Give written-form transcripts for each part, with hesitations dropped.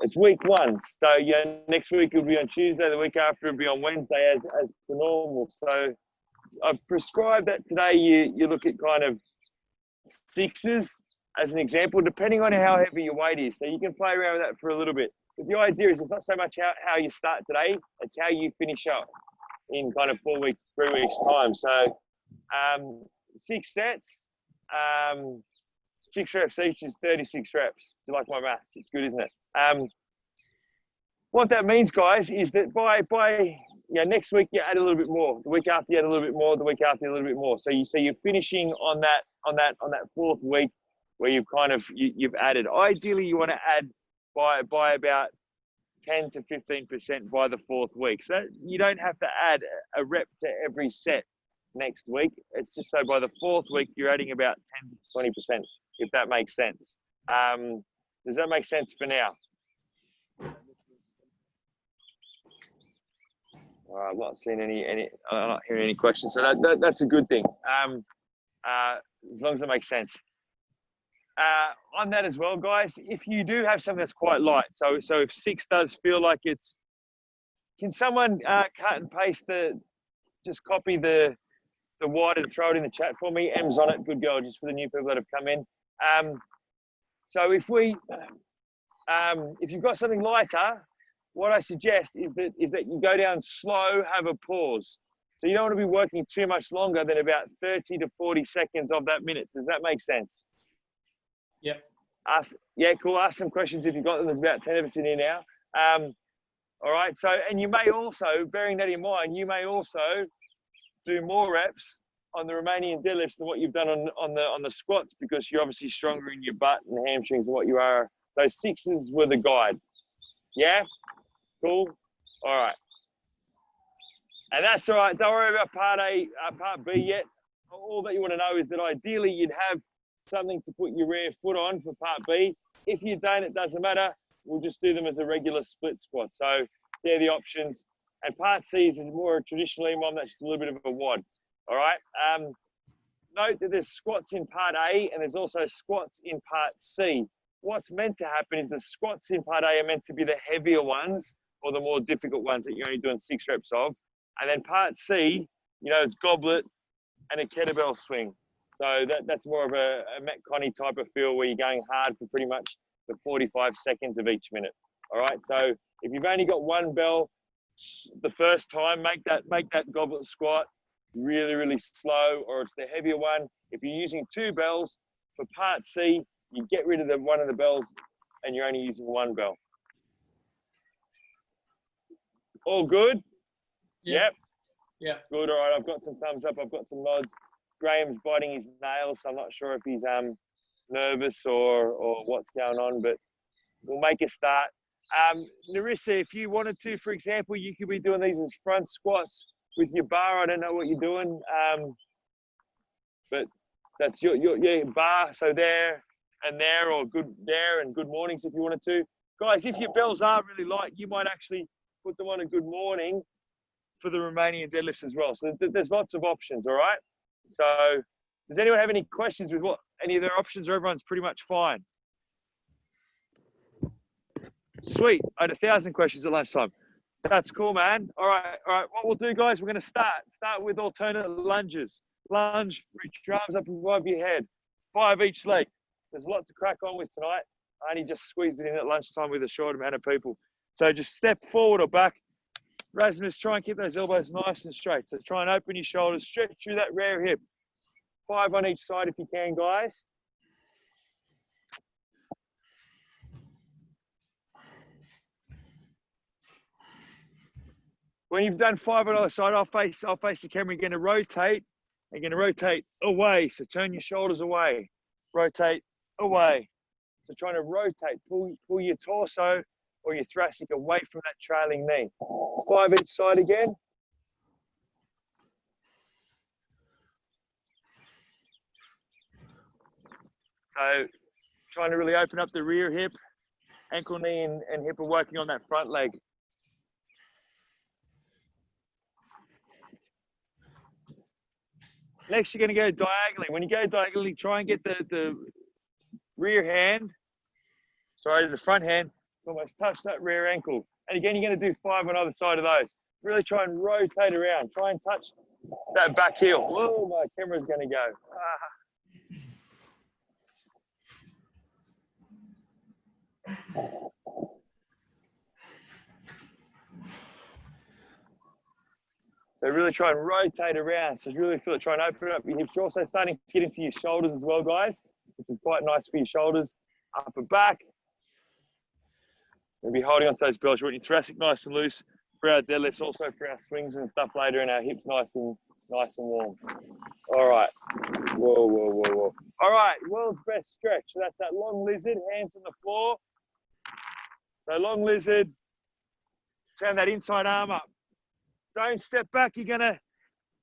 It's week 1. So next week will be on Tuesday. The week after will be on Wednesday as per normal. So I've prescribed that today you look at kind of 6s as an example, depending on how heavy your weight is. So you can play around with that for a little bit. But the idea is it's not so much how you start today, it's how you finish up in kind of 4 weeks, 3 weeks time. So 6 sets, 6 reps each is 36 reps. Do you like my maths? It's good, isn't it? What that means, guys, is that by next week you add a little bit more. The week after you add a little bit more. The week after a little bit more. So you're finishing on that 4th week where you've added. Ideally, you want to add by about 10 to 15% by the 4th week. So you don't have to add a rep to every set next week. It's just so by the 4th week you're adding about 10 to 20%, if that makes sense. Does that make sense for now? I'm not seeing any. I'm not hearing any questions, so that's a good thing. As long as it makes sense. On that as well, guys, if you do have something that's quite light, so if 6 does feel like it's, can someone cut and paste just copy the wide and throw it in the chat for me? M's on it, good girl, just for the new people that have come in. So if you've got something lighter, what I suggest is that you go down slow, have a pause. So you don't want to be working too much longer than about 30 to 40 seconds of that minute. Does that make sense? Yep. Yeah, cool. Ask some questions if you've got them. There's about 10 of us in here now. All right. So, and you may also, bearing that in mind, you may also do more reps on the Romanian deadlifts than what you've done on the squats, because you're obviously stronger in your butt and hamstrings than what you are. So 6s were the guide. Yeah. Cool. All right. And that's all right. Don't worry about part B yet. All that you want to know is that ideally you'd have something to put your rear foot on for part B. If you don't, it doesn't matter. We'll just do them as a regular split squat. So they're the options. And part C is more a traditional EMOM. That's just a little bit of a WOD. All right. Note that there's squats in part A and there's also squats in part C. What's meant to happen is the squats in part A are meant to be the heavier ones or the more difficult ones that you're only doing 6 reps of. And then part C, it's goblet and a kettlebell swing. So that's more of a Metconney type of feel where you're going hard for pretty much the 45 seconds of each minute. All right. So if you've only got 1 bell the first time, make that goblet squat really, really slow, or it's the heavier one. If you're using 2 bells for part C, you get rid of one of the bells and you're only using 1 bell. All good? Yep. Yeah. Good. All right. I've got some thumbs up. I've got some nods. Graham's biting his nails, so I'm not sure if he's nervous or what's going on, but we'll make a start. Narissa, if you wanted to, for example, you could be doing these as front squats with your bar. I don't know what you're doing, but that's your bar. So there and there, or good there and good mornings if you wanted to. Guys, if your bells are really light, you might actually put them on a good morning for the Romanian deadlifts as well. So there's lots of options, all right? So does anyone have any questions with any of their options, or everyone's pretty much fine? Sweet. I had 1,000 questions at lunchtime. That's cool, man. All right. What we'll do, guys, we're going to start with alternate lunges. Lunge, reach your arms up above your head. 5 each leg. There's a lot to crack on with tonight. I only just squeezed it in at lunchtime with a short amount of people. So just step forward or back. Rasmus, try and keep those elbows nice and straight. So try and open your shoulders, stretch through that rear hip. 5 on each side if you can, guys. When you've done 5 on either side, I'll face the camera. You're going to rotate. You're going to rotate away. So turn your shoulders away. Rotate away. So trying to rotate, pull your torso or your thoracic away from that trailing knee. 5 each side again. So trying to really open up the rear hip. Ankle, knee, and hip are working on that front leg. Next, you're going to go diagonally. When you go diagonally, try and get the rear hand, the front hand, almost touch that rear ankle. And again, you're going to do 5 on either side of those. Really try and rotate around. Try and touch that back heel. Whoa, my camera's going to go. So really try and rotate around. So really feel it. Try and open up your hips. You're also starting to get into your shoulders as well, guys. This is quite nice for your shoulders. Upper back. We'll be holding on to those belts. You want your thoracic nice and loose for our deadlifts, also for our swings and stuff later, and our hips nice and warm. All right. Whoa, whoa, whoa, whoa. All right, world's best stretch. So that's that long lizard, hands on the floor. So long lizard. Turn that inside arm up. Don't step back. You're going to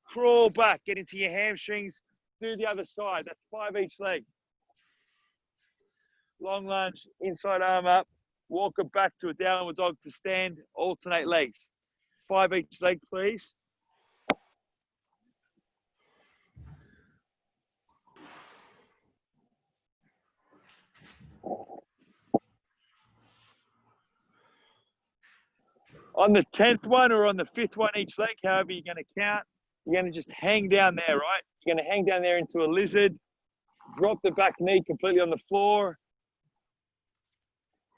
crawl back, get into your hamstrings. Do the other side. That's 5 each leg. Long lunge, inside arm up. Walk it back to a downward dog to stand. Alternate legs. 5 each leg, please. On the 10th one or on the 5th one each leg, however you're going to count, you're going to just hang down there, right? You're going to hang down there into a lizard. Drop the back knee completely on the floor.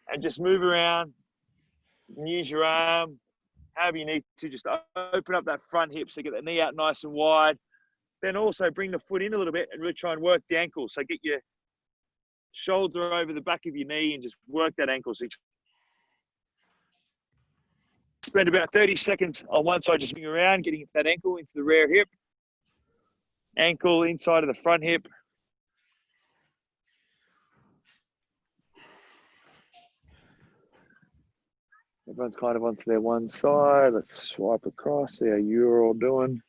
And just move around. And use your arm. However you need to, just open up that front hip so get the knee out nice and wide. Then also bring the foot in a little bit and really try and work the ankle. So get your shoulder over the back of your knee and just work that ankle. So you spend about 30 seconds on one side, just moving around, getting into that ankle, into the rear hip. Ankle inside of the front hip. Everyone's kind of onto their one side. Let's swipe across, see how you're all doing.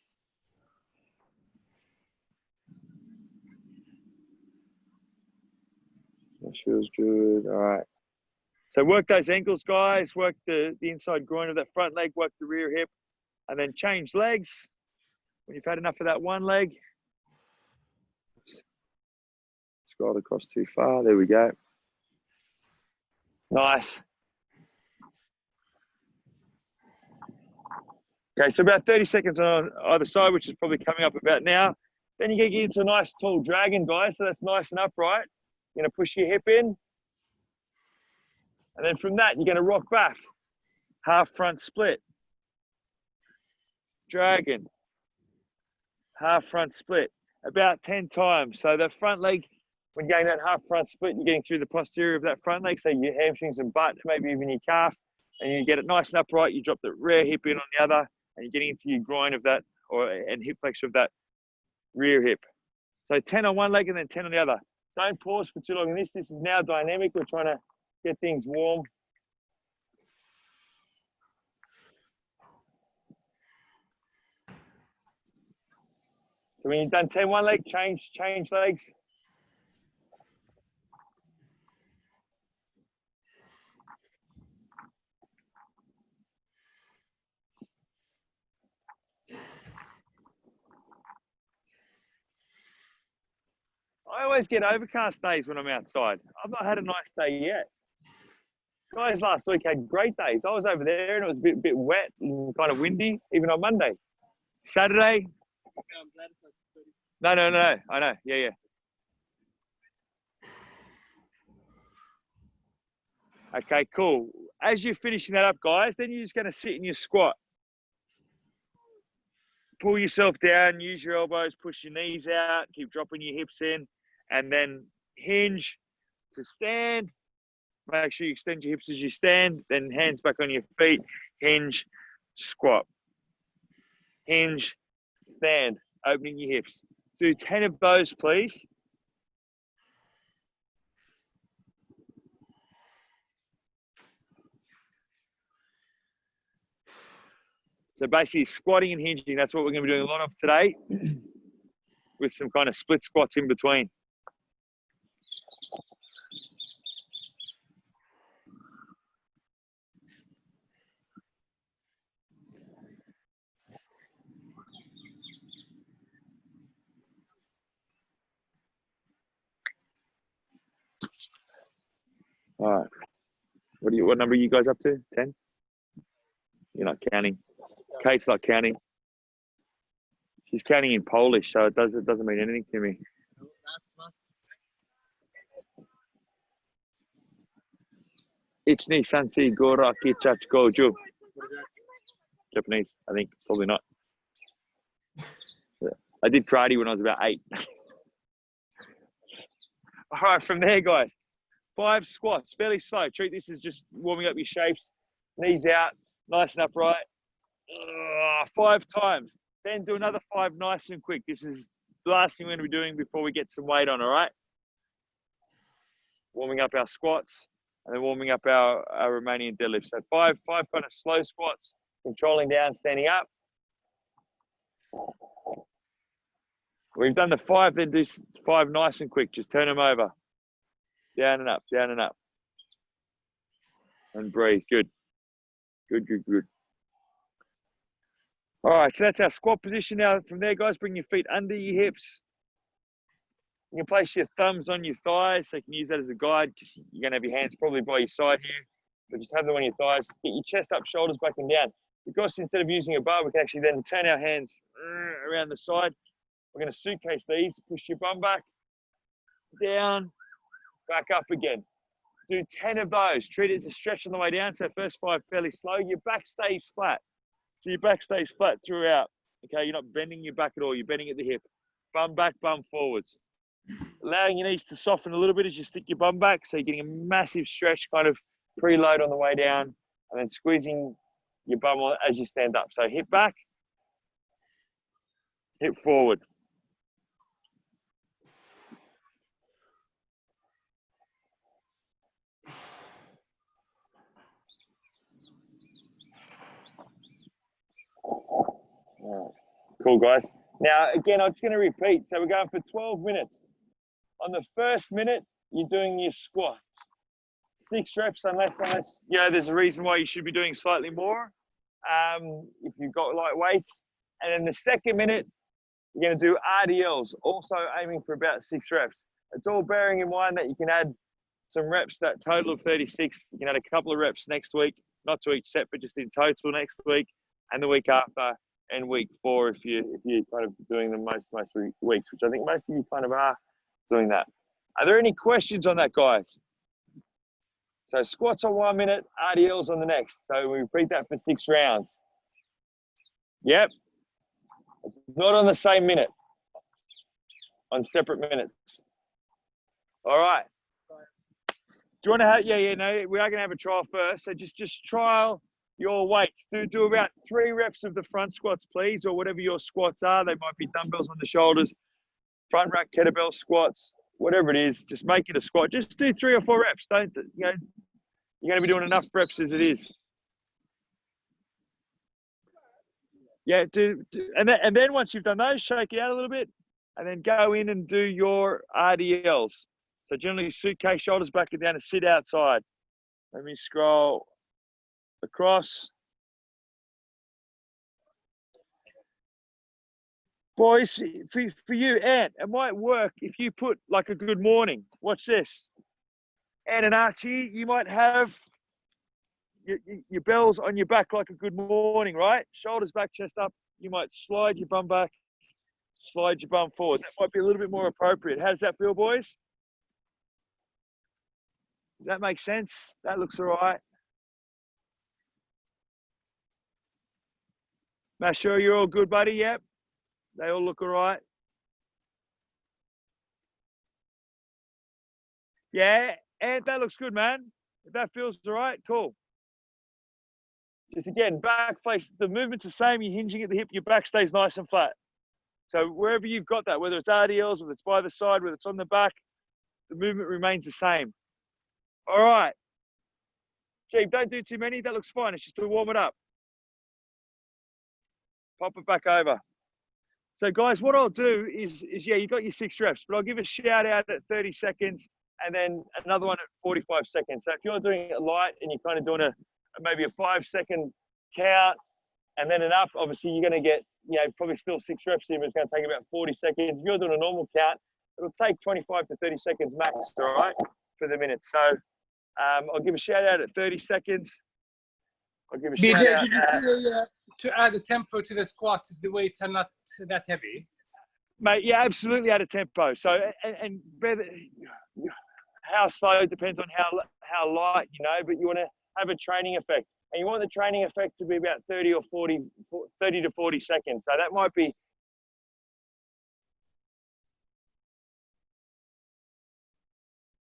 That feels good. All right. So work those ankles, guys. Work the inside groin of that front leg. Work the rear hip. And then change legs. When you've had enough of that one leg. Scroll across too far. There we go. Nice. Okay, so about 30 seconds on either side, which is probably coming up about now. Then you're going to get into a nice tall dragon, guys. So that's nice and upright. You're going to push your hip in. And then from that, you're going to rock back. Half front split. Dragon. Half front split. About 10 times. So the front leg, when you're getting that half front split, you're getting through the posterior of that front leg. So your hamstrings and butt, maybe even your calf. And you get it nice and upright. You drop the rear hip in on the other. And you're getting into your groin of that, and hip flexor of that rear hip. So 10 on one leg and then 10 on the other. Don't pause for too long in this. This is now dynamic. We're trying to get things warm. So when you've done 10 one leg, change legs. I always get overcast days when I'm outside. I've not had a nice day yet. Guys last week had great days. I was over there and it was a bit wet and kind of windy, even on Monday. Saturday. No. I know. Yeah. Okay, cool. As you're finishing that up, guys, then you're just going to sit in your squat. Pull yourself down, use your elbows, push your knees out, keep dropping your hips in, and then hinge to stand. Make sure you extend your hips as you stand, then hands back on your feet, hinge, squat. Hinge, stand, opening your hips. Do 10 of those, please. So basically squatting and hinging, that's what we're going to be doing a lot of today with some kind of split squats in between. All right. What number are you guys up to? 10? You're not counting. Kate's not counting. She's counting in Polish, so it doesn't mean anything to me. Ichni sansi gora kichach goju. Japanese, I think, probably not. I did karate when I was about 8. All right, from there, guys, 5 squats, fairly slow. Treat this as just warming up your shapes, knees out, nice and upright. 5 times. Then do another 5 nice and quick. This is the last thing we're going to be doing before we get some weight on, all right? Warming up our squats and then warming up our Romanian deadlifts. So 5 kind of slow squats, controlling down, standing up. We've done the 5, then do 5 nice and quick. Just turn them over. Down and up, down and up. And breathe. Good. Good, good, good. All right, so that's our squat position. Now, from there, guys, bring your feet under your hips. You can place your thumbs on your thighs, so you can use that as a guide because you're going to have your hands probably by your side here. But just have them on your thighs. Get your chest up, shoulders back and down. Because instead of using a bar, we can actually then turn our hands around the side. We're going to suitcase these. Push your bum back, down, back up again. Do 10 of those. Treat it as a stretch on the way down. So first 5 fairly slow. Your back stays flat. So your back stays flat throughout. Okay, you're not bending your back at all. You're bending at the hip. Bum back, bum forwards. Allowing your knees to soften a little bit as you stick your bum back. So you're getting a massive stretch, kind of preload on the way down, and then squeezing your bum on as you stand up. So hip back, hip forward. Cool, guys. Now, again, I'm just going to repeat. So we're going for 12 minutes. On the first minute, you're doing your squats. 6 reps, unless you know, there's a reason why you should be doing slightly more if you've got light weights. And then the second minute, you're going to do RDLs, also aiming for about 6 reps. It's all bearing in mind that you can add some reps, that total of 36. You can add a couple of reps next week, not to each set, but just in total next week and the week after. And week 4 if you're kind of doing them most weeks, which I think most of you kind of are doing that. Are there any questions on that, guys? So squats on 1 minute, RDLs on the next. So we repeat that for 6 rounds. Yep. It's not on the same minute, on separate minutes. All right. Do you want to have, no, we are going to have a trial first. So just trial your weights. Do about 3 reps of the front squats, please, or whatever your squats are. They might be dumbbells on the shoulders, front rack kettlebell squats, whatever it is. Just make it a squat. Just do 3 or 4 reps. Don't, you're going to be doing enough reps as it is. Yeah, and then once you've done those, shake it out a little bit, and then go in and do your RDLs. So generally, suitcase, shoulders back and down, and sit outside. Let me scroll across. Boys, for you, Ant, it might work if you put like a good morning. Watch this. Ant and Archie, you might have your bells on your back like a good morning, right? Shoulders back, chest up. You might slide your bum back, slide your bum forward. That might be a little bit more appropriate. How does that feel, boys? Does that make sense? That looks all right. Make sure you're all good, buddy. Yep. They all look all right. Yeah, and that looks good, man. If that feels all right, cool. Just again, back face, the movement's the same. You're hinging at the hip, your back stays nice and flat. So wherever you've got that, whether it's RDLs, whether it's by the side, whether it's on the back, the movement remains the same. All right. Gee, don't do too many. That looks fine. It's just to warm it up. Pop it back over. So guys, what I'll do is yeah, you got your 6 reps, but I'll give a shout out at 30 seconds and then another one at 45 seconds. So if you're doing it light and you're kind of doing maybe a 5-second count and then an up, obviously you're going to get, probably still 6 reps in, but it's going to take about 40 seconds. If you're doing a normal count, it'll take 25 to 30 seconds max, all right, for the minute. So I'll give a shout out at 30 seconds. I'll give a shout BJ, out. did you say to add a tempo to the squat if the weights are not that heavy? Mate, yeah, absolutely add a tempo. So, and how slow depends on how light, you know, but you want to have a training effect. And you want the training effect to be about 30 to 40 seconds. So that might be,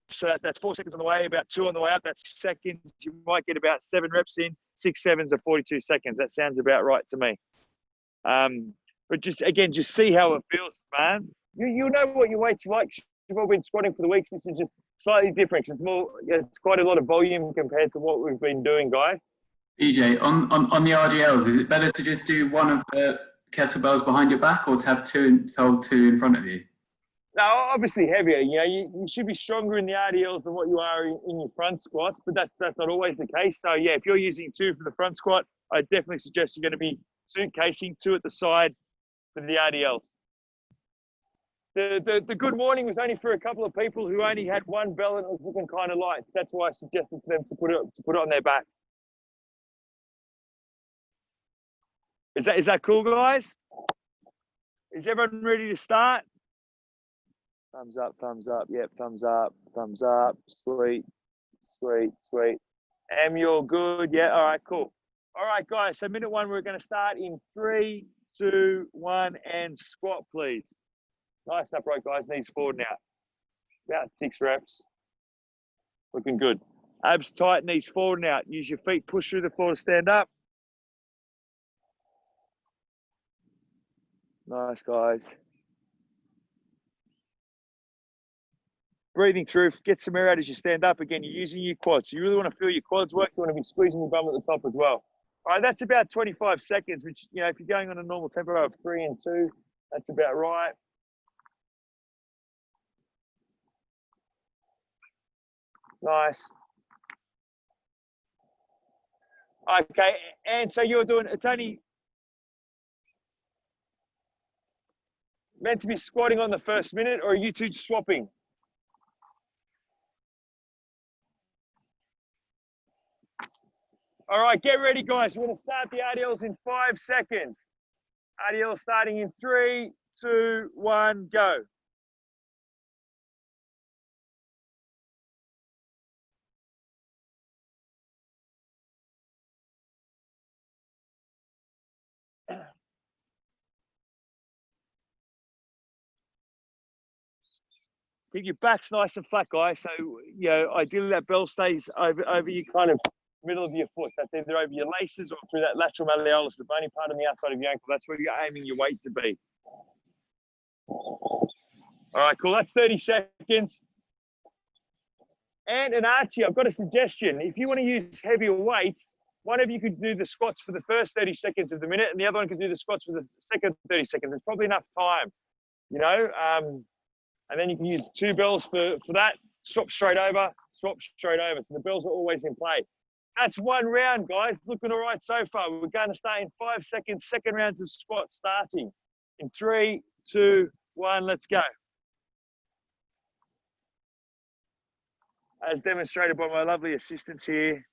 so that's 4 seconds on the way, about 2 on the way up. That's seconds. You might get about 7 reps in, 6 sevens are 42 seconds. That sounds about right to me. But just see how it feels, man. You know what your weight's like. You've all been squatting for the weeks. This is just slightly different. It's quite a lot of volume compared to what we've been doing, guys. EJ, on the RDLs, is it better to just do one of the kettlebells behind your back, or to have two in front of you? No, obviously heavier. You know, you should be stronger in the RDLs than what you are in your front squats, but that's not always the case. So yeah, if you're using 2 for the front squat, I definitely suggest you're going to be suitcasing 2 at the side for the RDLs. The good morning was only for a couple of people who only had one bell and it was looking kind of light. That's why I suggested to them to put it on their back. Is that cool, guys? Is everyone ready to start? Thumbs up, thumbs up. Yep, thumbs up, thumbs up. Sweet, sweet, sweet. Am you're good? Yeah, all right, cool. All right, guys, so minute 1, we're going to start in 3, 2, 1, and squat, please. Nice and upright, guys. Knees forward now. About 6 reps. Looking good. Abs tight, knees forward now. Use your feet, push through the floor to stand up. Nice, guys. Breathing through, get some air out as you stand up. Again, you're using your quads. You really want to feel your quads work. You want to be squeezing your bum at the top as well. All right, that's about 25 seconds, which, you know, if you're going on a normal tempo of 3 and 2, that's about right. Nice. Okay, and so you're doing, it's only meant to be squatting on the first minute, or are you two swapping? All right, get ready, guys. We're going to start the RDLs in 5 seconds. RDL starting in 3, 2, 1, go. Keep your backs nice and flat, guys. So, you know, ideally that bell stays over your kind of middle of your foot. That's either over your laces or through that lateral malleolus, the bony part on the outside of your ankle. That's where you're aiming your weight to be. All right, cool. That's 30 seconds. And Archie, I've got a suggestion. If you want to use heavier weights, one of you could do the squats for the first 30 seconds of the minute, and the other one could do the squats for the second 30 seconds. There's probably enough time, you know. And then you can use 2 bells for that. Swap straight over, swap straight over. So the bells are always in play. That's 1 round, guys. Looking all right so far. We're going to start in 5 seconds. Second round of squats starting in 3, 2, 1. Let's go. As demonstrated by my lovely assistants here,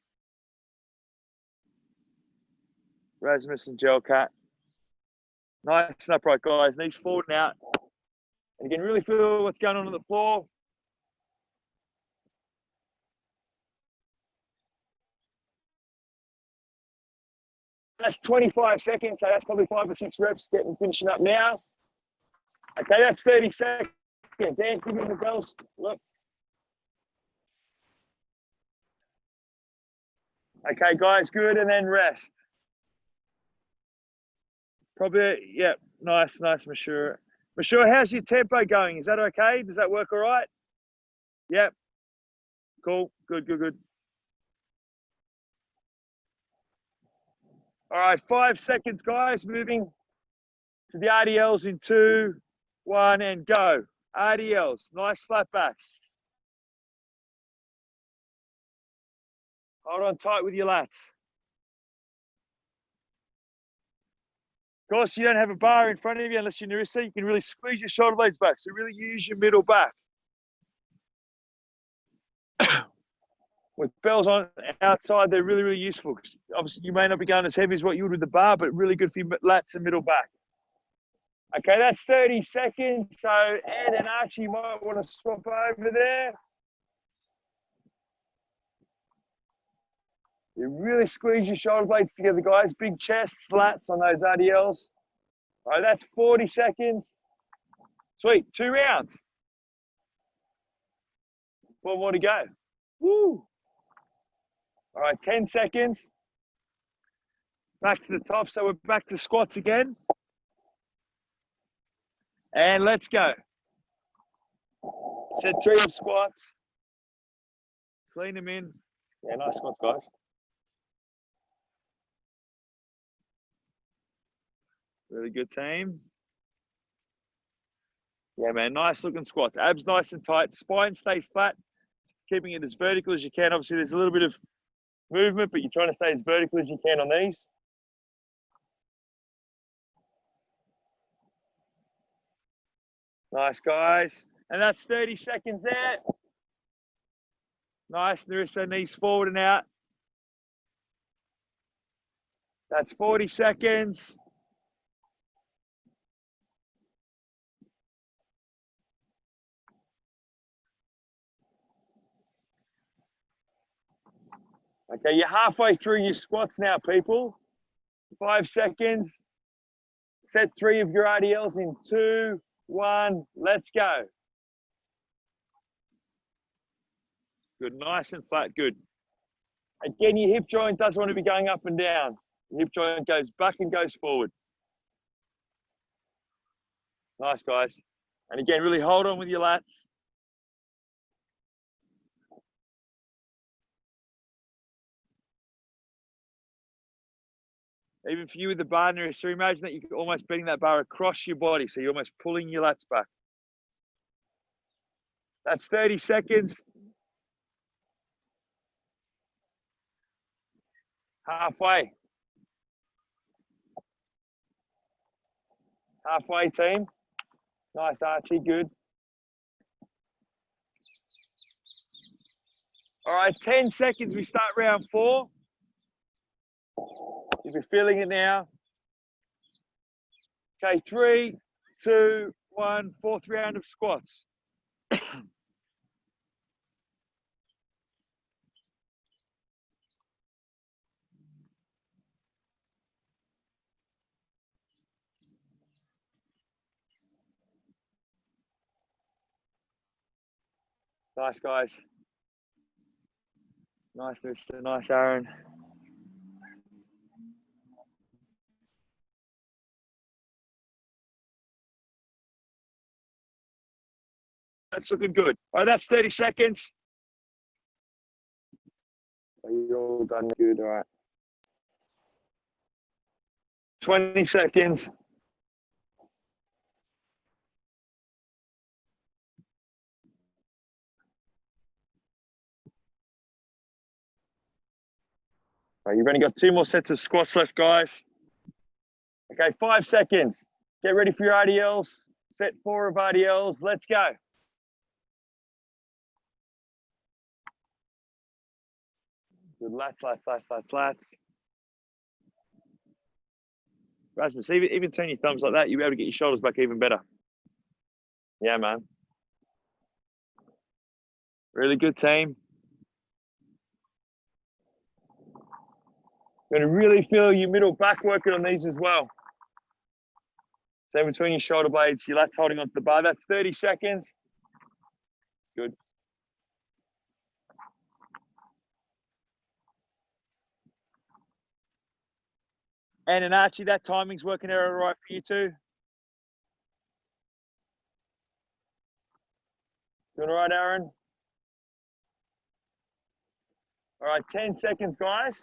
Rasmus and Gelcat. Nice and upright, guys. Knees forward and out. And again, really feel what's going on the floor. That's 25 seconds, so that's probably 5 or 6 reps finishing up now. Okay, that's 30 seconds. Dan, give me the bells. Look. Okay, guys, good, and then rest. Probably, yeah, nice, Mashura. Mashura, how's your tempo going? Is that okay? Does that work all right? Yep. Cool, good. All right, 5 seconds, guys. Moving to the RDLs in 2, 1, and go. RDLs, nice flat backs. Hold on tight with your lats. Of course, you don't have a bar in front of you unless you're Narissa. You can really squeeze your shoulder blades back. So really use your middle back. with bells on outside, they're really, really useful. Because obviously, you may not be going as heavy as what you would with the bar, but really good for your lats and middle back. Okay, that's 30 seconds. So Ed and Archie might want to swap over there. You really squeeze your shoulder blades together, guys. Big chest, lats on those RDLs. All right, that's 40 seconds. Sweet, 2 rounds. 4 more to go. Woo. All right, 10 seconds. Back to the top. So we're back to squats again. And let's go. Set 3 of squats. Clean them in. Yeah, nice squats, guys. Really good team. Yeah, man, nice looking squats. Abs nice and tight. Spine stays flat, keeping it as vertical as you can. Obviously, there's a little bit of movement, but you're trying to stay as vertical as you can on these. Nice, guys. And that's 30 seconds there. Nice, Narissa, knees forward and out. That's 40 seconds. Okay, you're halfway through your squats now, people. 5 seconds. Set 3 of your RDLs in 2, 1. Let's go. Good, nice and flat, good. Again, your hip joint doesn't want to be going up and down. Your hip joint goes back and goes forward. Nice, guys. And again, really hold on with your lats. Even for you with the bar, so imagine that you're almost bending that bar across your body, so you're almost pulling your lats back. That's 30 seconds. Halfway. Halfway, team. Nice, Archie, good. All right, 10 seconds, we start round 4. You'll be feeling it now. Okay, 3, 2, 1, 4th round of squats. Nice, guys. Nice, Mr. Nice, Aaron. That's looking good. All right, that's 30 seconds. Are you all done? Good, all right. 20 seconds. All right, you've only got 2 more sets of squats left, guys. Okay, 5 seconds. Get ready for your RDLs. Set 4 of RDLs. Let's go. Good, lats, lats, lats, lats, lats. Rasmus, even turn your thumbs like that, you'll be able to get your shoulders back even better. Yeah, man. Really good team. You're going to really feel your middle back working on these as well. So between your shoulder blades, your lats holding onto the bar. That's 30 seconds. Good. And Archie, that timing's working out all right for you too. Doing all right, Aaron? All right, 10 seconds, guys.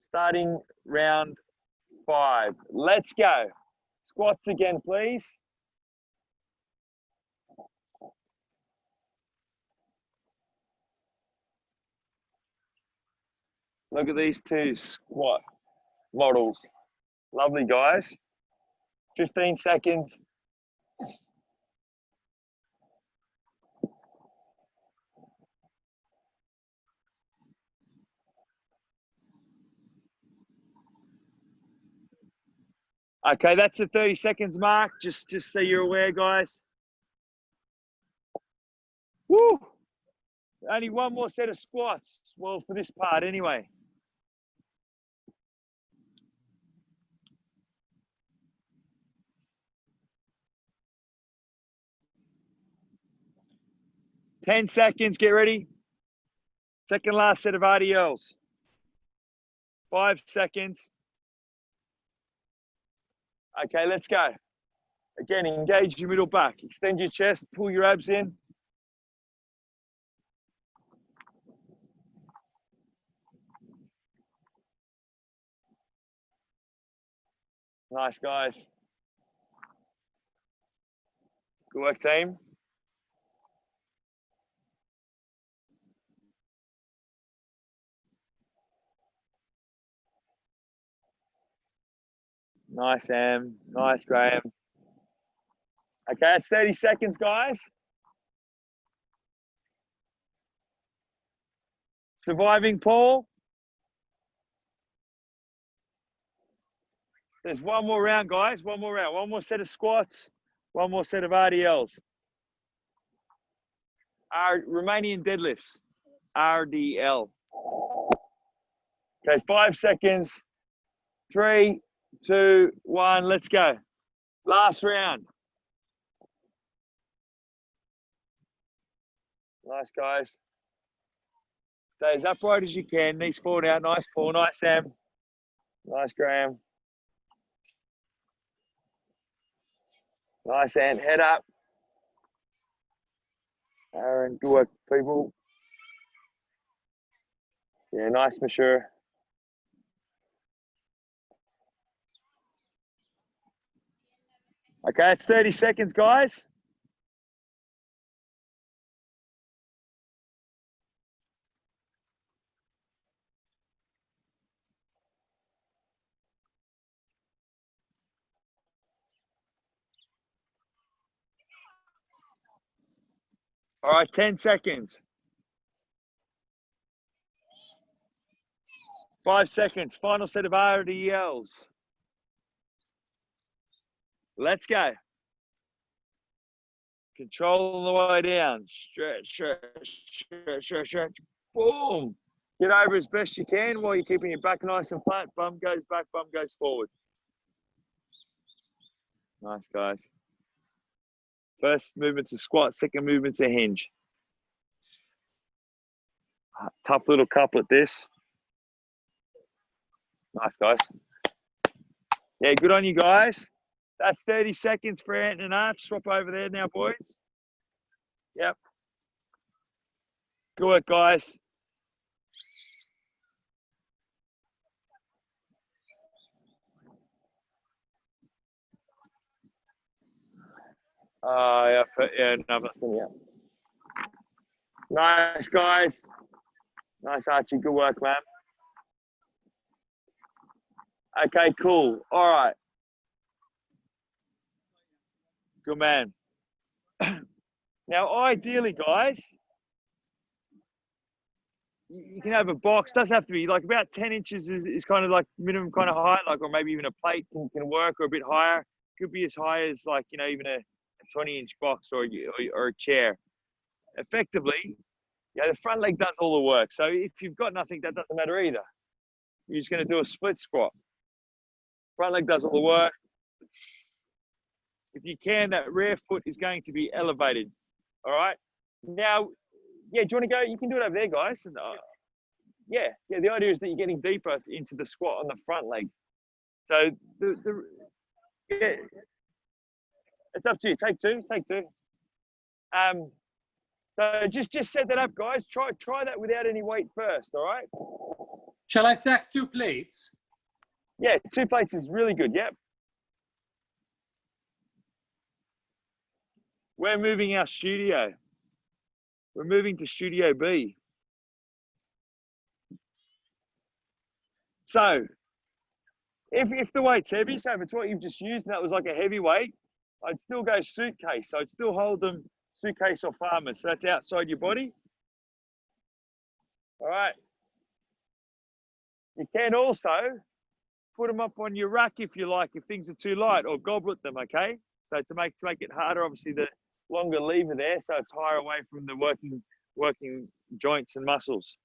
Starting round 5. Let's go. Squats again, please. Look at these 2 squat models. Lovely, guys. 15 seconds. Okay, that's the 30 seconds mark. Just so you're aware, guys. Woo! Only one more set of squats. Well, for this part anyway. Ten seconds, get ready. Second last set of RDLs. 5 seconds. Okay, let's go. Again, engage your middle back. Extend your chest, pull your abs in. Nice, guys. Good work, team. Nice, Sam. Nice, Graham. Okay, that's 30 seconds, guys. Surviving, Paul. There's one more round, guys. One more round. One more set of squats. One more set of RDLs. Romanian deadlifts. RDL. Okay, 5 seconds. 3, 2, 1. Let's go. Last round. Nice, guys. Stay as upright as you can. Knees forward out. Nice, Paul. Nice, Sam. Nice, Graham. Nice, Ant. Head up. Aaron, good work, people. Yeah, nice, Monsieur. Okay, it's 30 seconds, guys. All right, 10 seconds. 5 seconds. Final set of RDLs. Let's go. Control the way down. Stretch, stretch, stretch, stretch, stretch. Boom. Get over as best you can while you're keeping your back nice and flat. Bum goes back, bum goes forward. Nice, guys. First movement's a squat, second movement's a hinge. Tough little couplet, this. Nice, guys. Yeah, good on you guys. That's 30 seconds for Ant and Arch. Swap over there now, boys. Yep. Good work, guys. Yeah, no, nothing yet. Nice, guys. Nice, Archie. Good work, man. Okay, cool. All right. Good man. Now, ideally, guys, you can have a box. Doesn't have to be like about 10 inches is kind of like minimum kind of height, like, or maybe even a plate can work, or a bit higher. Could be as high as like, you know, even a 20-inch box or a chair. Effectively, yeah, the front leg does all the work. So if you've got nothing, that doesn't matter either. You're just going to do a split squat. Front leg does all the work. If you can, that rear foot is going to be elevated. All right. Now, yeah, do you want to go? You can do it over there, guys. And, yeah. The idea is that you're getting deeper into the squat on the front leg. So yeah, it's up to you. Take two. So just set that up, guys. Try that without any weight first. All right. Shall I stack 2 plates? Yeah, 2 plates is really good. Yep. We're moving our studio. We're moving to Studio B. So if the weight's heavy, so if it's what you've just used and that was like a heavy weight, I'd still go suitcase. So I'd still hold them suitcase or farmer. So that's outside your body. All right. You can also put them up on your rack if you like, if things are too light, or goblet them, okay? So to make it harder, obviously the longer lever there, so it's higher away from the working joints and muscles.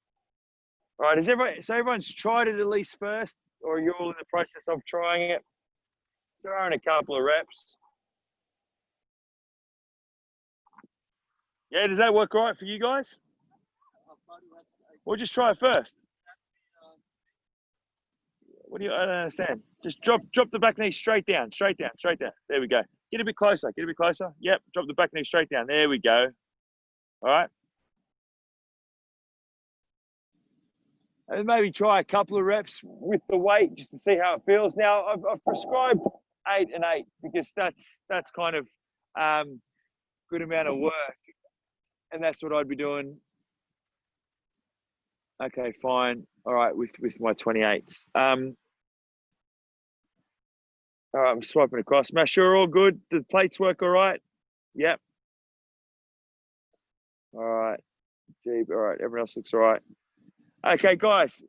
All right, so everyone's tried it at least first, or you're all in the process of trying it? Throw in a couple of reps. Yeah, does that work all right for you guys? We'll just try it first. What do you, I don't understand. Just drop the back knee straight down. There we go. Get a bit closer, Yep, drop the back knee straight down. There we go. All right. And maybe try a couple of reps with the weight just to see how it feels. Now, I've prescribed 8 and 8 because that's kind of good amount of work. And that's what I'd be doing. Okay, fine. All right, with my 28s. All right, I'm swiping across. Masha, all good? The plates work all right? Yep. All right. Jeep, all right. Everyone else looks all right. Okay, guys.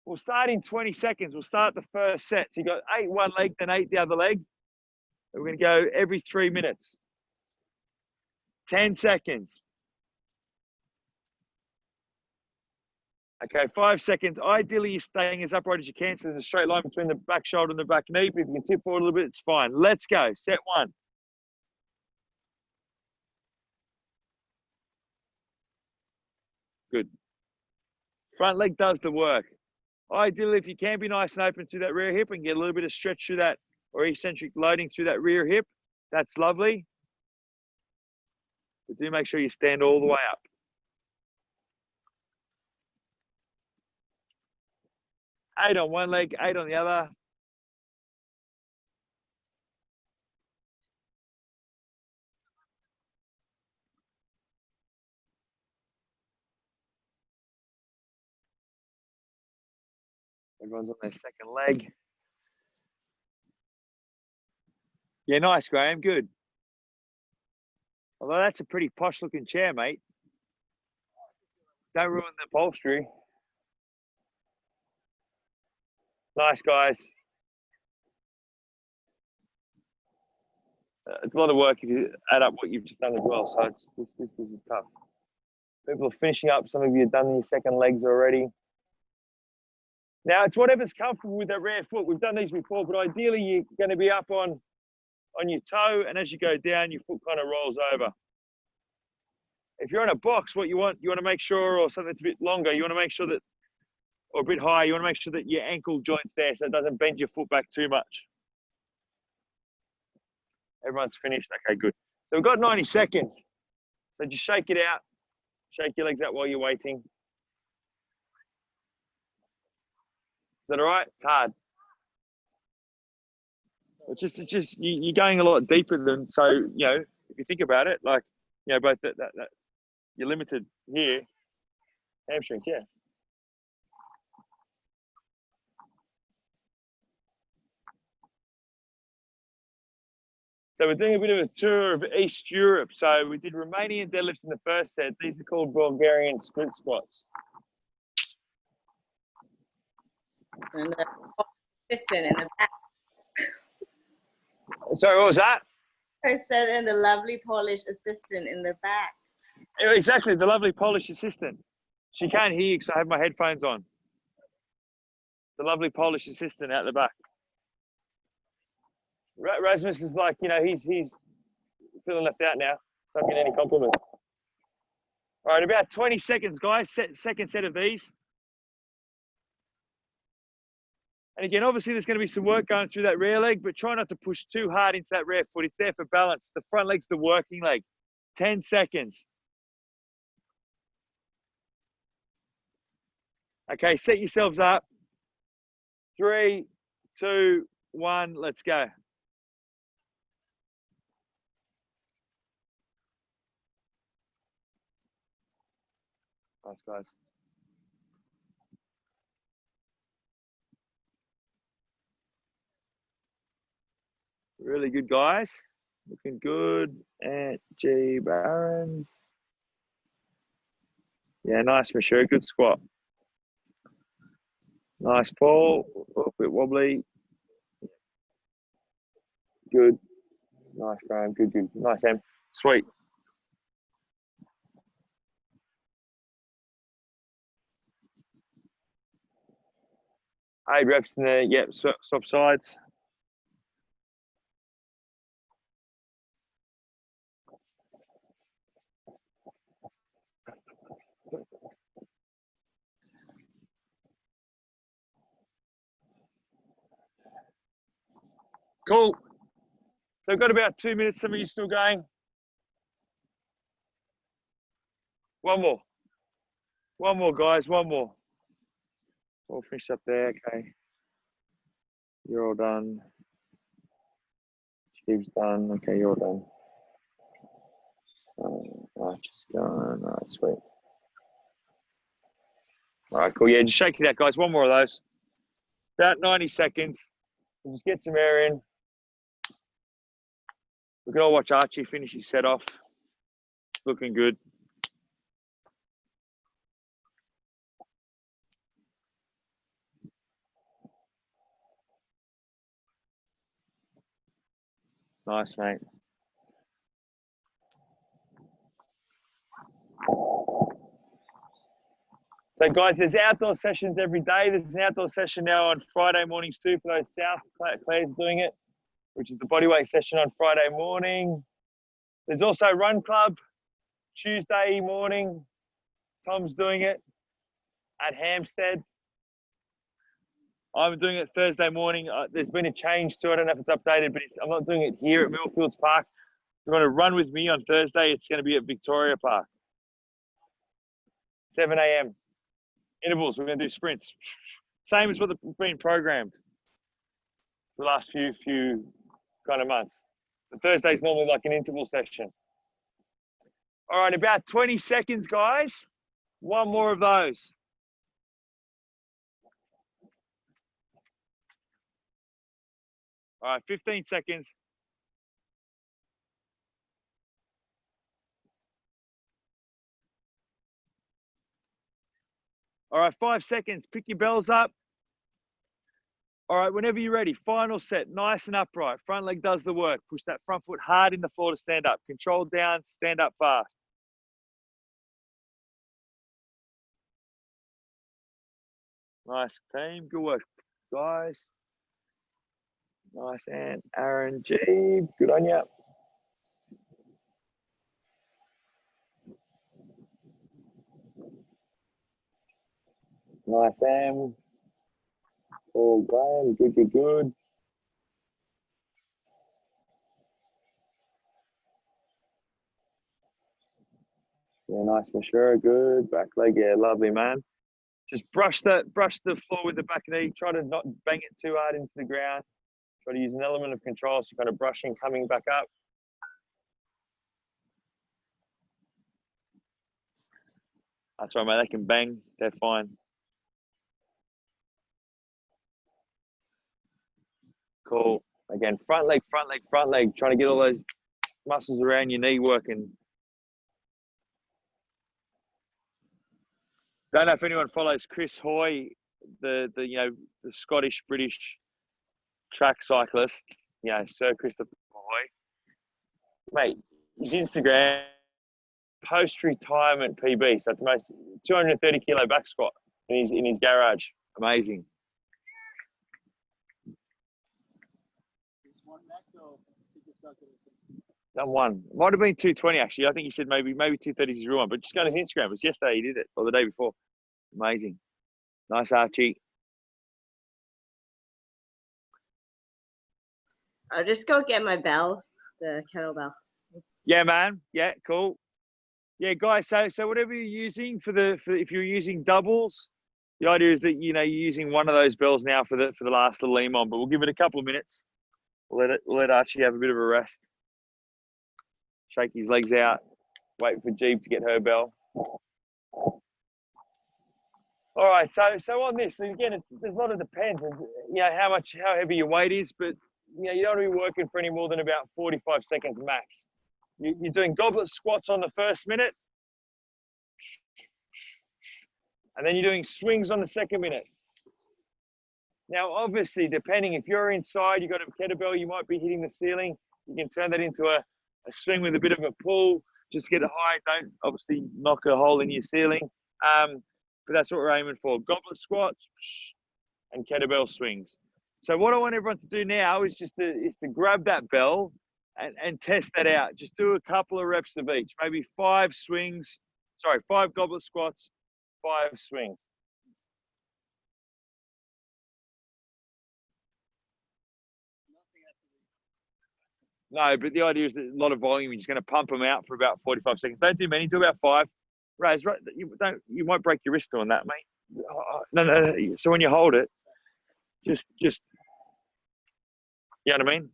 We'll start in 20 seconds. We'll start the first set. So you got 8 one leg, then 8 the other leg. We're going to go every 3 minutes. 10 seconds. Okay, 5 seconds. Ideally, you're staying as upright as you can, so there's a straight line between the back shoulder and the back knee. But if you can tip forward a little bit, it's fine. Let's go. Set 1. Good. Front leg does the work. Ideally, if you can be nice and open through that rear hip and get a little bit of stretch through that, or eccentric loading through that rear hip, that's lovely. But do make sure you stand all the way up. Eight on one leg, 8 on the other. Everyone's on their second leg. Yeah, nice, Graham. Good. Although that's a pretty posh looking chair, mate. Don't ruin the upholstery. Nice, guys. It's a lot of work if you add up what you've just done as well. So this is tough. People are finishing up. Some of you have done your second legs already. Now, it's whatever's comfortable with that rear foot. We've done these before, but ideally you're going to be up on your toe, and as you go down, your foot kind of rolls over. If you're on a box, what you want to make sure, or something that's a bit longer, you want to make sure that, or a bit higher, you want to make sure that your ankle joint's there so it doesn't bend your foot back too much. Everyone's finished. Okay, good. So we've got 90 seconds. So just shake it out. Shake your legs out while you're waiting. Is that all right? It's hard. It's just you're going a lot deeper than, so, you know, if you think about it, like, you know, both that you're limited here. Hamstrings, yeah. So we're doing a bit of a tour of East Europe. So we did Romanian deadlifts in the first set. These are called Bulgarian split squats. And the assistant in the back. Sorry, what was that? I said, and the lovely Polish assistant in the back. Yeah, exactly, the lovely Polish assistant. She can't hear you because I have my headphones on. The lovely Polish assistant out the back. Rasmus is like, you know, he's feeling left out now. So I'm getting any compliments. All right, about 20 seconds, guys. Second set of these. And again, obviously there's going to be some work going through that rear leg, but try not to push too hard into that rear foot. It's there for balance. The front leg's the working leg. 10 seconds. Okay, set yourselves up. 3, 2, 1, let's go. Nice, guys. Really good, guys. Looking good. And G Barron. Yeah, nice, Michelle. Good squat. Nice, Paul. A bit wobbly. Good. Nice, Graham. Good, good. Nice, Em. Sweet. 8 reps in there. Yep, swap sides. Cool. So we've got about 2 minutes. Some of you still going? One more. One more, guys. One more. All finished up there. Okay. You're all done. Steve's done. Okay, you're all done. Right, just going. All right, sweet. All right, cool. Yeah, just shake it out, guys. One more of those. About 90 seconds. We'll just get some air in. We can all watch Archie finish his set off. Looking good. Nice, mate. So, guys, there's outdoor sessions every day. There's an outdoor session now on Friday mornings too for those South. Claire's doing it, which is the bodyweight session on Friday morning. There's also Run Club Tuesday morning. Tom's doing it at Hampstead. I'm doing it Thursday morning. There's been a change to it. I don't know if it's updated, but I'm not doing it here at Millfields Park. If you want to run with me on Thursday, it's going to be at Victoria Park. 7 a.m. Intervals. We're going to do sprints. Same as what has been programmed the last few kind of months. The Thursday's normally like an interval session. All right, about 20 seconds, guys. One more of those. All right, 15 seconds. All right, 5 seconds. Pick your bells up. All right, whenever you're ready, final set, nice and upright. Front leg does the work. Push that front foot hard in the floor to stand up. Control down, stand up fast. Nice team, good work, guys. Nice, and Aaron G, good on you. Nice, Am. Paul Graham, good, good, good. Yeah, nice, Mashura, good. Back leg, yeah, lovely, man. Just brush the floor with the back knee. Try to not bang it too hard into the ground. Try to use an element of control, so kind of brushing, coming back up. That's right, mate. They can bang. They're fine. Cool. Again, front leg, front leg, front leg. Trying to get all those muscles around your knee working. Don't know if anyone follows Chris Hoy, the Scottish British track cyclist. You know, Sir Christopher Hoy. Mate, his Instagram post-retirement PB. So it's the most 230 kilo back squat in his garage. Amazing. Done one. Might have been 220 actually. I think he said maybe 230 is his real one. But just go to his Instagram. It was yesterday he did it, or the day before. Amazing. Nice, Archie. I'll just go get my bell, the kettlebell. Yeah, man. Yeah, cool. Yeah, guys. So whatever you're using if you're using doubles, the idea is that you're using one of those bells now for the last little EMOM. But we'll give it a couple of minutes. We'll let Archie have a bit of a rest. Shake his legs out. Wait for Jeeve to get her bell. All right. So on this, again, there's a lot of depends. How heavy your weight is, but you don't want to be working for any more than about 45 seconds max. You're doing goblet squats on the first minute, and then you're doing swings on the second minute. Now, obviously, depending if you're inside, you've got a kettlebell, you might be hitting the ceiling. You can turn that into a swing with a bit of a pull. Just get it high. Don't obviously knock a hole in your ceiling. But that's what we're aiming for. Goblet squats and kettlebell swings. So what I want everyone to do now is just to grab that bell and test that out. Just do a couple of reps of each. Maybe 5 goblet squats, 5 swings. No, but the idea is that a lot of volume. You're just going to pump them out for about 45 seconds. Don't do many. Do about 5. Raz, right? You might break your wrist doing that, mate. No. So when you hold it, just you know what I mean.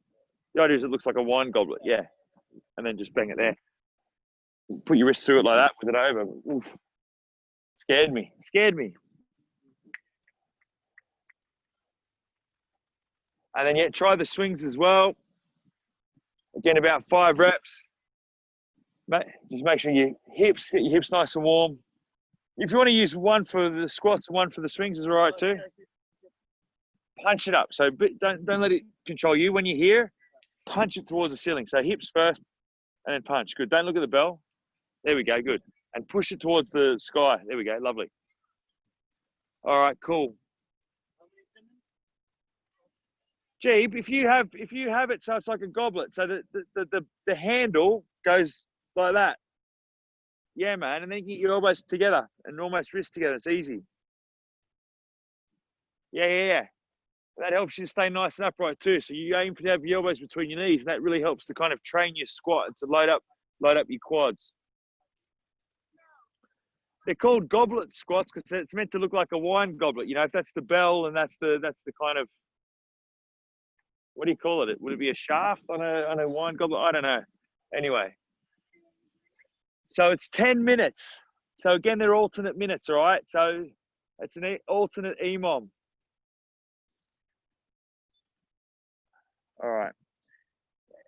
The idea is it looks like a wine goblet, yeah, and then just bang it there. Put your wrist through it like that with it over. Oof. Scared me. And then try the swings as well. Again, about 5 reps. Just make sure get your hips nice and warm. If you want to use one for the squats and one for the swings is all right too. Punch it up. So don't let it control you. When you're here, punch it towards the ceiling. So hips first and then punch. Good. Don't look at the bell. There we go. Good. And push it towards the sky. There we go. Lovely. All right, cool. Jeep, if you have it so it's like a goblet, so the handle goes like that. Yeah, man, and then you get your elbows together and almost wrists together. It's easy. Yeah. That helps you stay nice and upright too. So you aim to have your elbows between your knees, and that really helps to kind of train your squat and to load up your quads. They're called goblet squats because it's meant to look like a wine goblet. You know, if that's the bell and that's the kind of, what do you call it? Would it be a shaft on a wine goblet? I don't know. Anyway, so it's 10 minutes. So again, they're alternate minutes, all right? So it's an alternate EMOM. All right.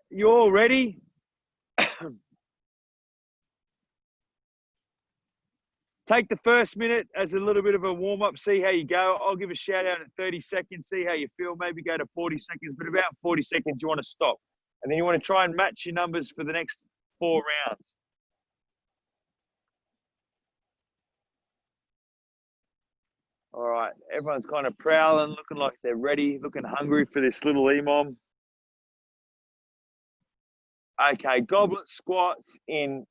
You all ready? Take the first minute as a little bit of a warm-up, see how you go. I'll give a shout out at 30 seconds, see how you feel. Maybe go to 40 seconds, but about 40 seconds you want to stop. And then you want to try and match your numbers for the next 4 rounds. All right, everyone's kind of prowling, looking like they're ready, looking hungry for this little EMOM. Okay, goblet squats in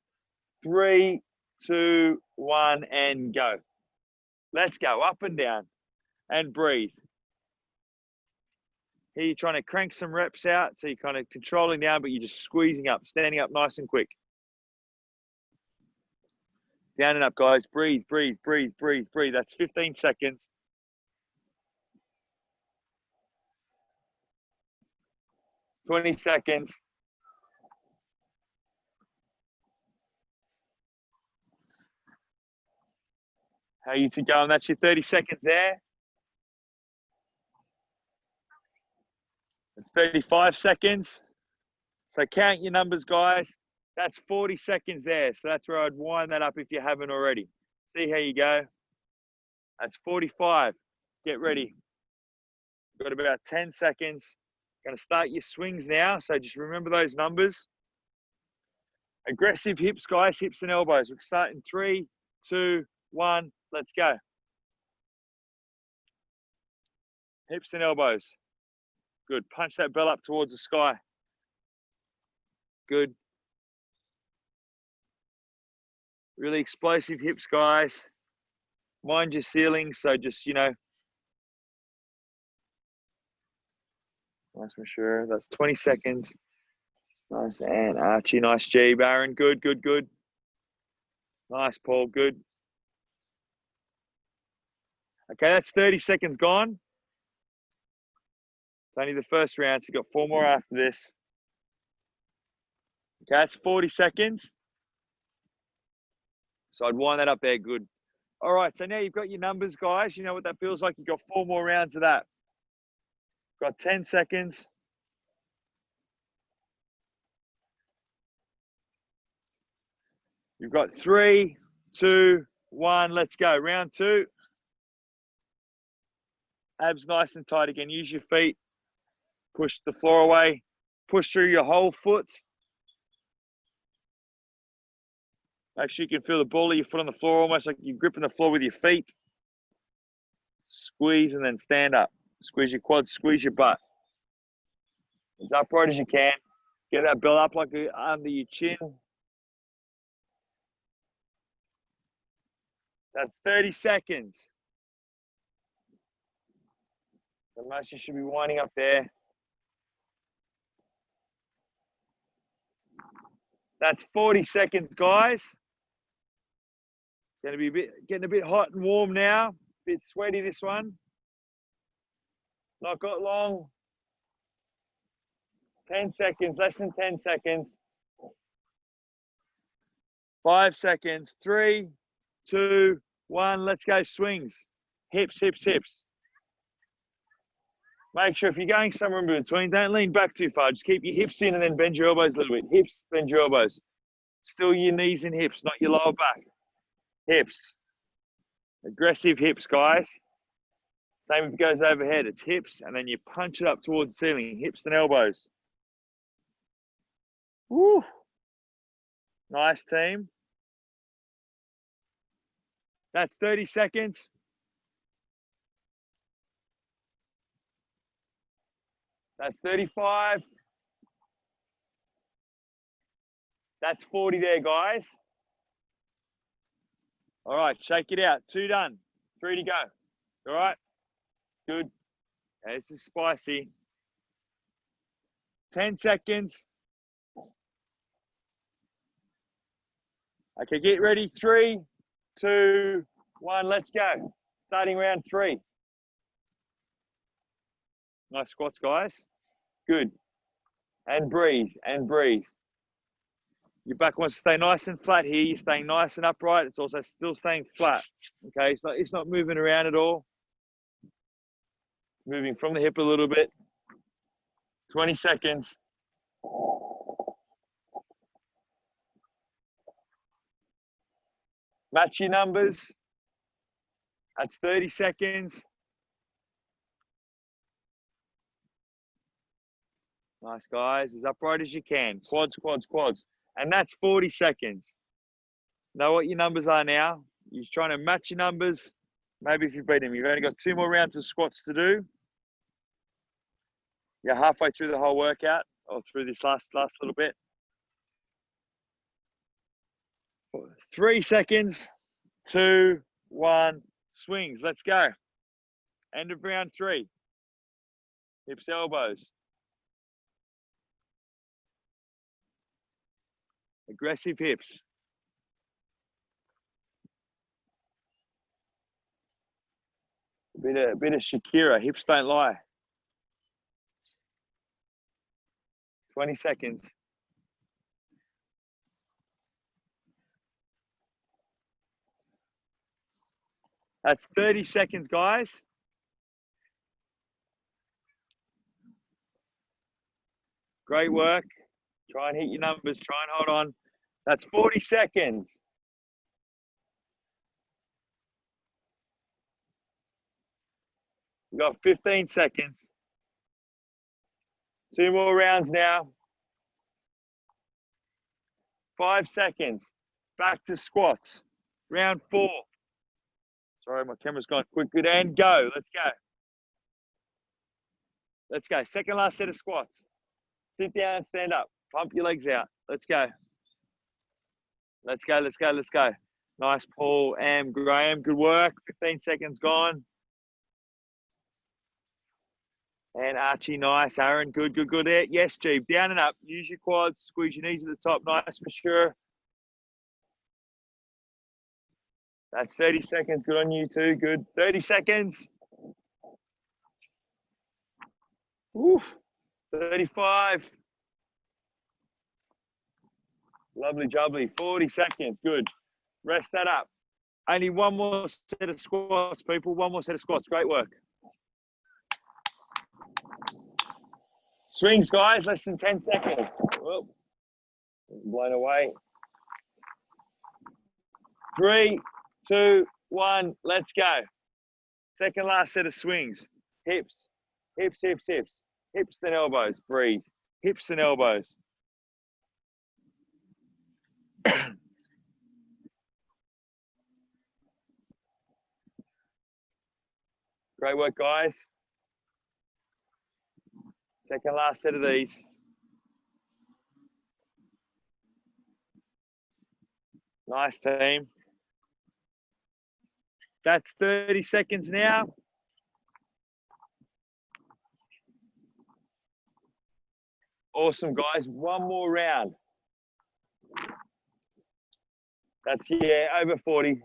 3, 2, 1, and go. Let's go up and down and breathe. Here you're trying to crank some reps out, so you're kind of controlling down, but you're just squeezing up, standing up nice and quick. Down and up, guys. Breathe. That's 15 seconds. $20 seconds. How you two going? That's your 30 seconds there. It's 35 seconds. So count your numbers, guys. That's 40 seconds there. So that's where I'd wind that up if you haven't already. See how you go. That's 45. Get ready. Got about 10 seconds. Going to start your swings now. So just remember those numbers. Aggressive hips, guys. Hips and elbows. We'll start in 3, 2, 1. Let's go. Hips and elbows. Good. Punch that bell up towards the sky. Good. Really explosive hips, guys. Mind your ceiling. So just, you know. Nice for sure. That's 20 seconds. Nice. And Archie. Nice G. Baron. Good. Nice, Paul. Good. Okay, that's 30 seconds gone. It's only the first round, so you've got 4 more after this. Okay, that's 40 seconds. So I'd wind that up there, good. All right, so now you've got your numbers, guys. You know what that feels like. You've got 4 more rounds of that. Got 10 seconds. You've got 3, 2, 1, let's go. Round 2. Abs nice and tight again. Use your feet. Push the floor away. Push through your whole foot. Make sure you can feel the ball of your foot on the floor, almost like you're gripping the floor with your feet. Squeeze and then stand up. Squeeze your quads, squeeze your butt. As upright as you can. Get that belt up like under your chin. That's 30 seconds. The muscle should be winding up there. That's 40 seconds, guys. It's going to be getting a bit hot and warm now. A bit sweaty, this one. Not got long. 10 seconds, less than 10 seconds. 5 seconds. 3, 2, 1. Let's go. Swings. Hips, hips, hips. Make sure if you're going somewhere in between, don't lean back too far. Just keep your hips in and then bend your elbows a little bit. Hips, bend your elbows. Still your knees and hips, not your lower back. Hips. Aggressive hips, guys. Same if it goes overhead. It's hips, and then you punch it up towards the ceiling. Hips and elbows. Woo. Nice, team. That's 30 seconds. That's 35. That's 40 there, guys. All right, shake it out. 2 done. 3 to go. All right, good. Okay, this is spicy. 10 seconds. Okay, get ready. 3, 2, 1, let's go. Starting round 3. Nice squats, guys. Good. And breathe, and breathe. Your back wants to stay nice and flat here. You're staying nice and upright. It's also still staying flat. Okay, it's not moving around at all. It's moving from the hip a little bit. 20 seconds. Match your numbers. That's 30 seconds. Nice, guys. As upright as you can. Quads, quads, quads. And that's 40 seconds. Know what your numbers are now. You're trying to match your numbers. Maybe if you beat them, you've only got 2 more rounds of squats to do. You're halfway through the whole workout, or through this last little bit. 3 seconds. 2, 1. Swings. Let's go. End of round 3. Hips, elbows. Aggressive hips. A bit of Shakira. Hips don't lie. 20 seconds. That's 30 seconds, guys. Great work. Try and hit your numbers. Try and hold on. That's 40 seconds. We've got 15 seconds. 2 more rounds now. 5 seconds. Back to squats. Round 4. Sorry, my camera's gone quick. Good, and go. Let's go. Let's go. Second last set of squats. Sit down, stand up. Pump your legs out. Let's go. Let's go, let's go, let's go. Nice, Paul and Graham. Good work. 15 seconds gone. And Archie, nice. Aaron, good, good, good. There. Yes, Jeep. Down and up. Use your quads. Squeeze your knees at the top. Nice for sure. That's 30 seconds. Good on you too. Good. 30 seconds. Oof. 35. Lovely jubbly. 40 seconds. Good. Rest that up. Only 1 more set of squats, people. 1 more set of squats. Great work. Swings, guys. Less than 10 seconds. Whoa. Blown away. 3, 2, 1. Let's go. Second last set of swings. hips, hips, hips, hips, hips then elbows, breathe, hips and elbows. Great work, guys. Second last set of these. Nice, team. That's 30 seconds now. Awesome, guys. One more round. That's, yeah, over 40.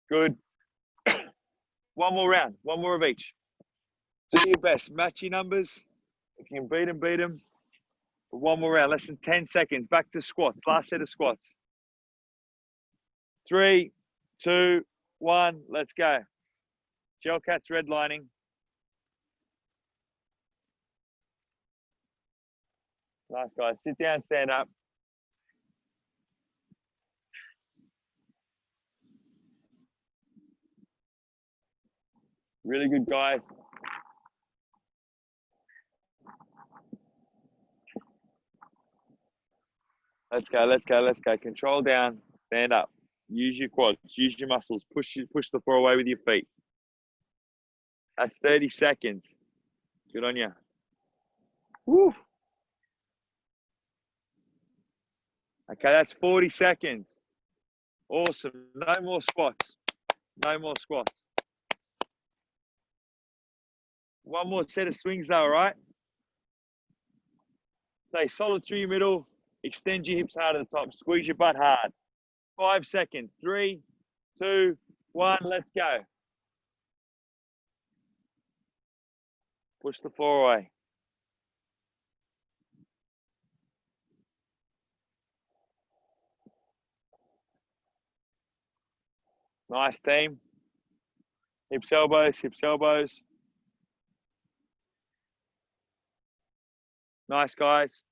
Good. One more round. One more of each. Do your best. Match your numbers. If you can beat them, beat them. But one more round. Less than 10 seconds. Back to squats. Last set of squats. 3, 2, 1. Let's go. Gel Cat's redlining. Nice, guys. Sit down, stand up. Really good, guys. Let's go, let's go, let's go. Control down, stand up. Use your quads, use your muscles. Push the floor away with your feet. That's 30 seconds. Good on you. Woo. Okay, that's 40 seconds. Awesome. No more squats. No more squats. One more set of swings though, all right? Stay solid through your middle. Extend your hips hard at the top. Squeeze your butt hard. 5 seconds. 3, 2, 1. Let's go. Push the floor away. Nice, team. Hips, elbows, hips, elbows. Nice, guys.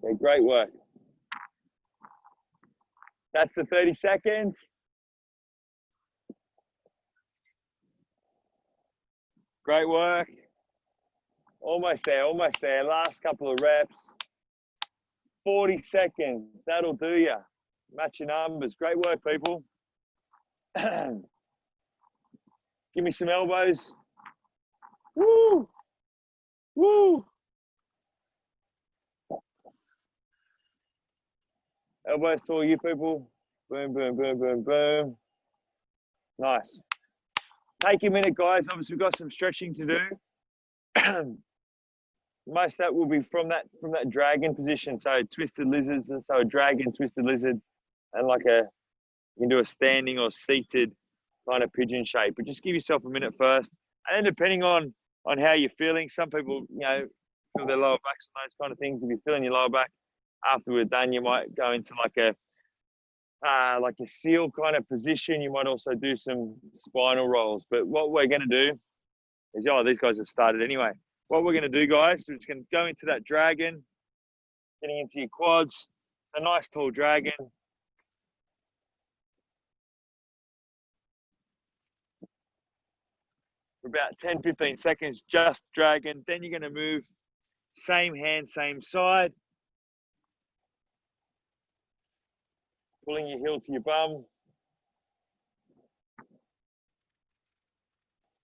Okay, great work. That's the 30 seconds. Great work. Almost there, almost there. Last couple of reps. 40 seconds. That'll do ya. Match your numbers. Great work, people. Give me some elbows. Woo! Woo! Elbows to all you people. Boom, boom, boom, boom, boom. Nice. Take a minute, guys. Obviously, we've got some stretching to do. Most of that will be from that dragon position. So twisted lizards, so a dragon, twisted lizard, and like you can do a standing or seated kind of pigeon shape. But just give yourself a minute first. And then depending on how you're feeling, some people, feel their lower backs and those kind of things. If you're feeling your lower back, after we're done, you might go into like a seal kind of position. You might also do some spinal rolls. But what we're going to do is, these guys have started anyway. What we're going to do, guys, we're just going to go into that dragon, getting into your quads, a nice tall dragon. For about 10, 15 seconds, just dragon. Then you're going to move same hand, same side. Pulling your heel to your bum.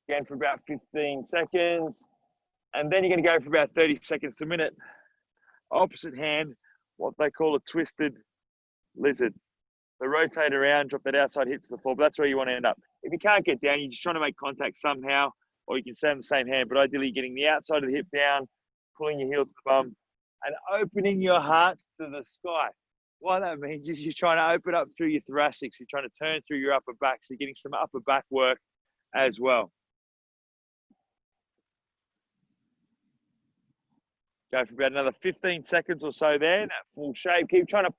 Again for about 15 seconds. And then you're going to go for about 30 seconds to a minute. Opposite hand, what they call a twisted lizard. So rotate around, drop that outside hip to the floor, but that's where you want to end up. If you can't get down, you're just trying to make contact somehow, or you can stay on the same hand, but ideally getting the outside of the hip down, pulling your heel to the bum, and opening your heart to the sky. What that means is you're trying to open up through your thoracics, you're trying to turn through your upper back, so you're getting some upper back work as well. Go for about another 15 seconds or so there, that full shape. Keep trying to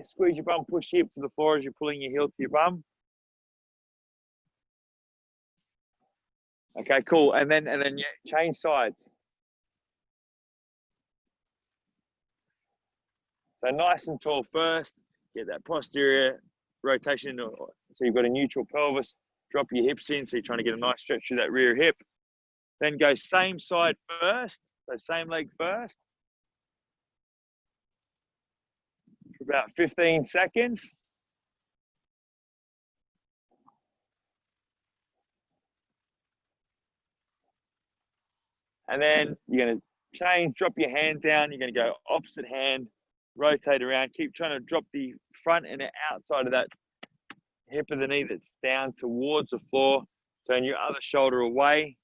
squeeze your bum, push your hip to the floor as you're pulling your heel to your bum. Okay, cool. And then change sides. So nice and tall first. Get that posterior rotation, so you've got a neutral pelvis. drop your hips in, so you're trying to get a nice stretch through that rear hip. Then go same side first, so same leg first, for about 15 seconds. And then you're going to change, drop your hand down. You're going to go opposite hand, rotate around. Keep trying to drop the front and the outside of that hip of the knee that's down towards the floor. Turn your other shoulder away.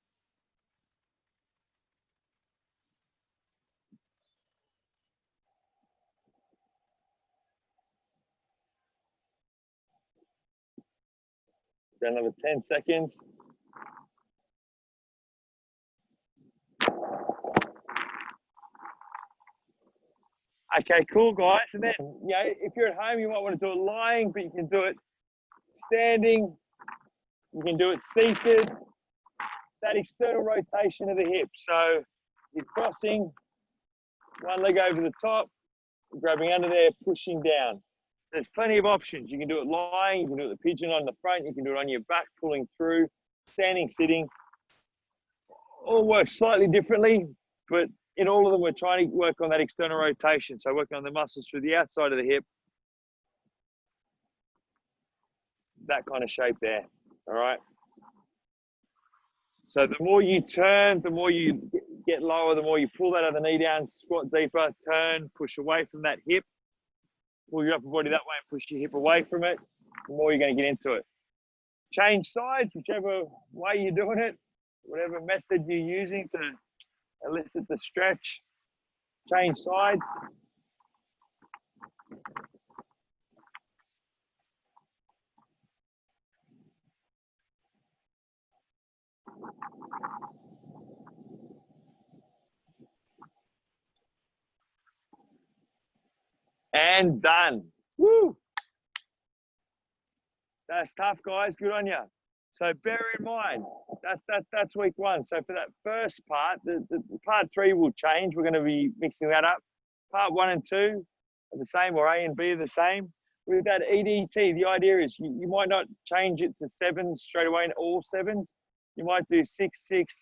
Do another 10 seconds. Okay, cool, guys. And then, if you're at home, you might want to do it lying, but you can do it standing. You can do it seated. That external rotation of the hip. So you're crossing one leg over the top, grabbing under there, pushing down. There's plenty of options. You can do it lying. You can do it the pigeon on the front. You can do it on your back, pulling through, standing, sitting. All work slightly differently, but in all of them, we're trying to work on that external rotation. So working on the muscles through the outside of the hip. That kind of shape there, all right? So the more you turn, the more you get lower, the more you pull that other knee down, squat deeper, turn, push away from that hip. Pull your upper body that way and push your hip away from it, the more you're going to get into it. Change sides, whichever way you're doing it, whatever method you're using to elicit the stretch. Change sides. And done. Woo! That's tough, guys. Good on you. So bear in mind, that's week one. So for that first part, the part 3 will change. We're going to be mixing that up. Part 1 and 2 are the same, or A and B are the same. With that EDT, the idea is you might not change it to 7s straight away in all 7s. You might do 6, 6,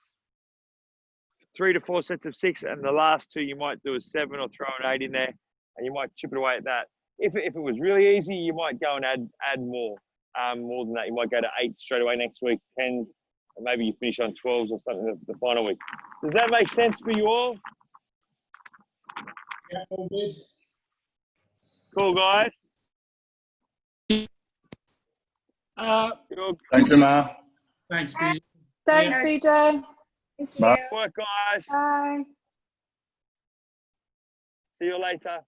3 to 4 sets of 6, and the last 2 you might do a 7 or throw an 8 in there, and you might chip it away at that. If it was really easy, you might go and add more than that. You might go to 8 straight away next week, 10s, and maybe you finish on 12s or something the final week. Does that make sense for you all? Yeah, all good. Cool, guys. Thanks, Lamar. Thanks, BJ. Thanks, BJ. Thank you. Bye. Work, guys. Bye. See you later.